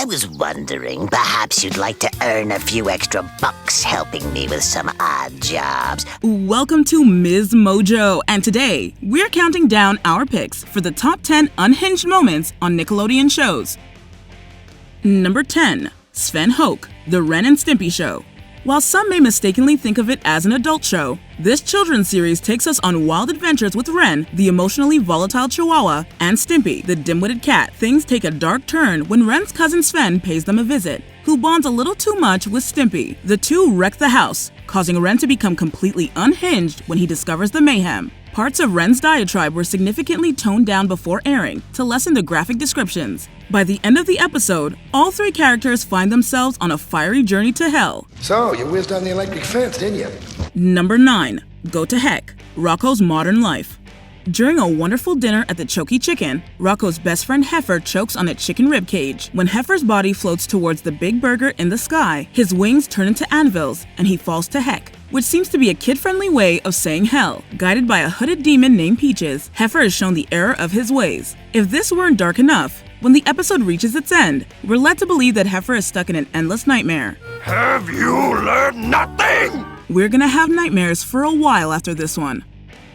I was wondering, perhaps you'd like to earn a few extra bucks helping me with some odd jobs. Welcome to Ms. Mojo, and today, we're counting down our picks for the top 10 unhinged moments on Nickelodeon shows. Number 10. Sven Hoke, The Ren and Stimpy Show. While some may mistakenly think of it as an adult show, this children's series takes us on wild adventures with Ren, the emotionally volatile chihuahua, and Stimpy, the dim-witted cat. Things take a dark turn when Ren's cousin Sven pays them a visit, who bonds a little too much with Stimpy. The two wreck the house, causing Ren to become completely unhinged when he discovers the mayhem. Parts of Ren's diatribe were significantly toned down before airing to lessen the graphic descriptions. By the end of the episode, all three characters find themselves on a fiery journey to hell. So, you whizzed on the electric fence, didn't you? Number 9. Go to Heck, Rocco's Modern Life. During a wonderful dinner at the Choky Chicken, Rocco's best friend Heifer chokes on a chicken rib cage. When Heifer's body floats towards the big burger in the sky, his wings turn into anvils and he falls to Heck, which seems to be a kid-friendly way of saying hell. Guided by a hooded demon named Peaches, Heifer is shown the error of his ways. If this weren't dark enough, when the episode reaches its end, we're led to believe that Heifer is stuck in an endless nightmare. Have you learned nothing? We're gonna have nightmares for a while after this one.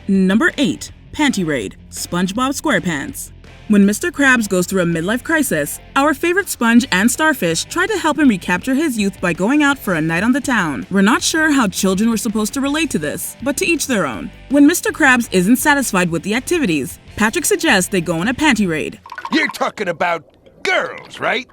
Number 8. Panty Raid, SpongeBob SquarePants. When Mr. Krabs goes through a midlife crisis, our favorite sponge and starfish try to help him recapture his youth by going out for a night on the town. We're not sure how children were supposed to relate to this, but to each their own. When Mr. Krabs isn't satisfied with the activities, Patrick suggests they go on a panty raid. You're talking about girls, right?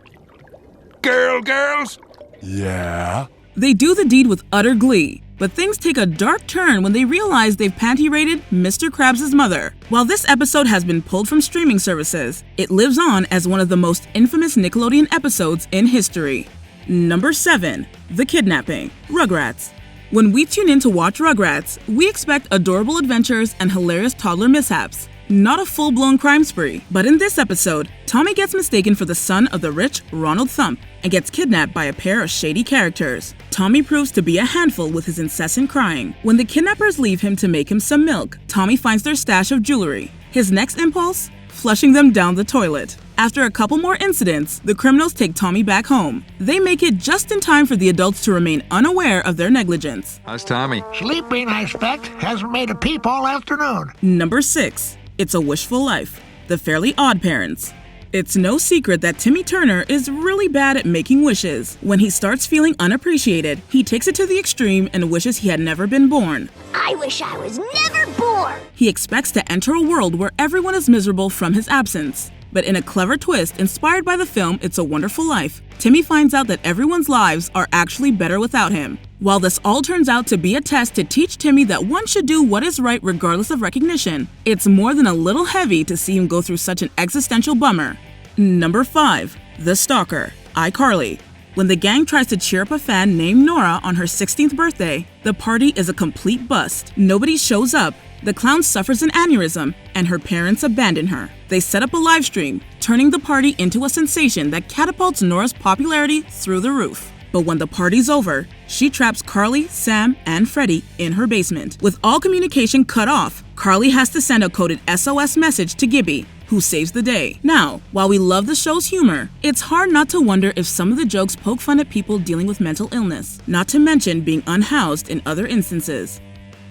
Girls? Yeah? They do the deed with utter glee, but things take a dark turn when they realize they've panty raided Mr. Krabs' mother. While this episode has been pulled from streaming services, it lives on as one of the most infamous Nickelodeon episodes in history. Number 7. The Kidnapping, Rugrats. When we tune in to watch Rugrats, we expect adorable adventures and hilarious toddler mishaps, not a full-blown crime spree. But in this episode, Tommy gets mistaken for the son of the rich Ronald Thump and gets kidnapped by a pair of shady characters. Tommy proves to be a handful with his incessant crying. When the kidnappers leave him to make him some milk, Tommy finds their stash of jewelry. His next impulse? Flushing them down the toilet. After a couple more incidents, the criminals take Tommy back home. They make it just in time for the adults to remain unaware of their negligence. How's Tommy? Sleeping, I expect. Hasn't made a peep all afternoon. Number 6. It's a Wishful Life, The Fairly Odd Parents. It's no secret that Timmy Turner is really bad at making wishes. When he starts feeling unappreciated, he takes it to the extreme and wishes he had never been born. I wish I was never born. He expects to enter a world where everyone is miserable from his absence. But in a clever twist inspired by the film It's a Wonderful Life, Timmy finds out that everyone's lives are actually better without him. While this all turns out to be a test to teach Timmy that one should do what is right regardless of recognition, it's more than a little heavy to see him go through such an existential bummer. Number 5. The Stalker, iCarly. When the gang tries to cheer up a fan named Nora on her 16th birthday, the party is a complete bust. Nobody shows up, the clown suffers an aneurysm, and her parents abandon her. They set up a live stream, turning the party into a sensation that catapults Nora's popularity through the roof. But when the party's over, she traps Carly, Sam, and Freddy in her basement. With all communication cut off, Carly has to send a coded SOS message to Gibby, who saves the day. Now, while we love the show's humor, it's hard not to wonder if some of the jokes poke fun at people dealing with mental illness, not to mention being unhoused in other instances.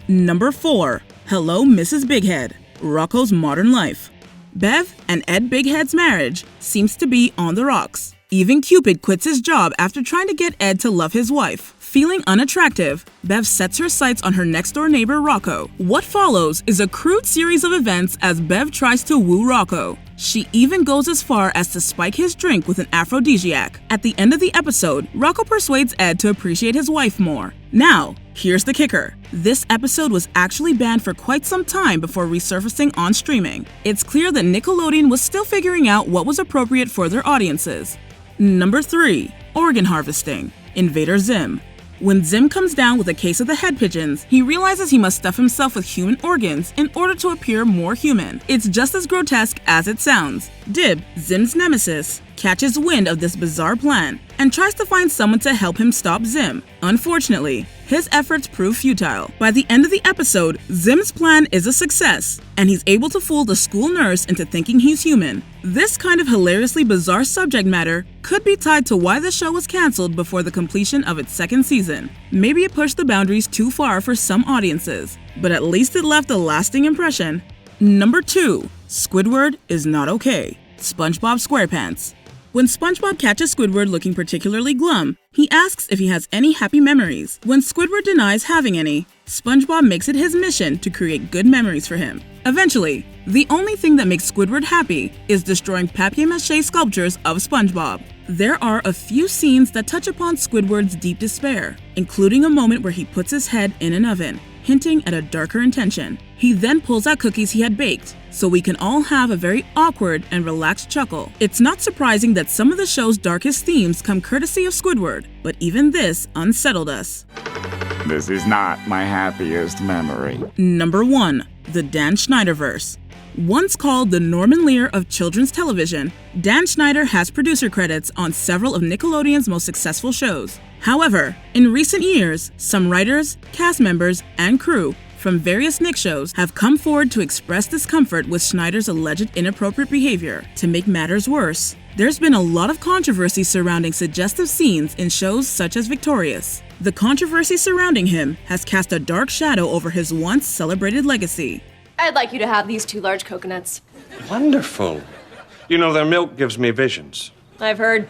Number 4. Hello, Mrs. Bighead, Rocco's Modern Life. Bev and Ed Bighead's marriage seems to be on the rocks. Even Cupid quits his job after trying to get Ed to love his wife. Feeling unattractive, Bev sets her sights on her next-door neighbor, Rocco. What follows is a crude series of events as Bev tries to woo Rocco. She even goes as far as to spike his drink with an aphrodisiac. At the end of the episode, Rocco persuades Ed to appreciate his wife more. Now, here's the kicker. This episode was actually banned for quite some time before resurfacing on streaming. It's clear that Nickelodeon was still figuring out what was appropriate for their audiences. Number 3. Organ Harvesting, Invader Zim. When Zim comes down with a case of the head pigeons, he realizes he must stuff himself with human organs in order to appear more human. It's just as grotesque as it sounds. Dib, Zim's nemesis, catches wind of this bizarre plan and tries to find someone to help him stop Zim. Unfortunately, his efforts prove futile. By the end of the episode, Zim's plan is a success, and he's able to fool the school nurse into thinking he's human. This kind of hilariously bizarre subject matter could be tied to why the show was canceled before the completion of its second season. Maybe it pushed the boundaries too far for some audiences, but at least it left a lasting impression. Number 2. Squidward is not okay. SpongeBob SquarePants. When SpongeBob catches Squidward looking particularly glum, he asks if he has any happy memories. When Squidward denies having any, SpongeBob makes it his mission to create good memories for him. Eventually, the only thing that makes Squidward happy is destroying papier-mâché sculptures of SpongeBob. There are a few scenes that touch upon Squidward's deep despair, including a moment where he puts his head in an oven, hinting at a darker intention. He then pulls out cookies he had baked, so we can all have a very awkward and relaxed chuckle. It's not surprising that some of the show's darkest themes come courtesy of Squidward, but even this unsettled us. This is not my happiest memory. Number 1. The Dan Schneiderverse. Once called the Norman Lear of children's television, Dan Schneider has producer credits on several of Nickelodeon's most successful shows. However, in recent years, some writers, cast members, and crew from various Nick shows have come forward to express discomfort with Schneider's alleged inappropriate behavior. To make matters worse, there's been a lot of controversy surrounding suggestive scenes in shows such as Victorious. The controversy surrounding him has cast a dark shadow over his once celebrated legacy. I'd like you to have these 2 large coconuts. Wonderful. You know, their milk gives me visions. I've heard.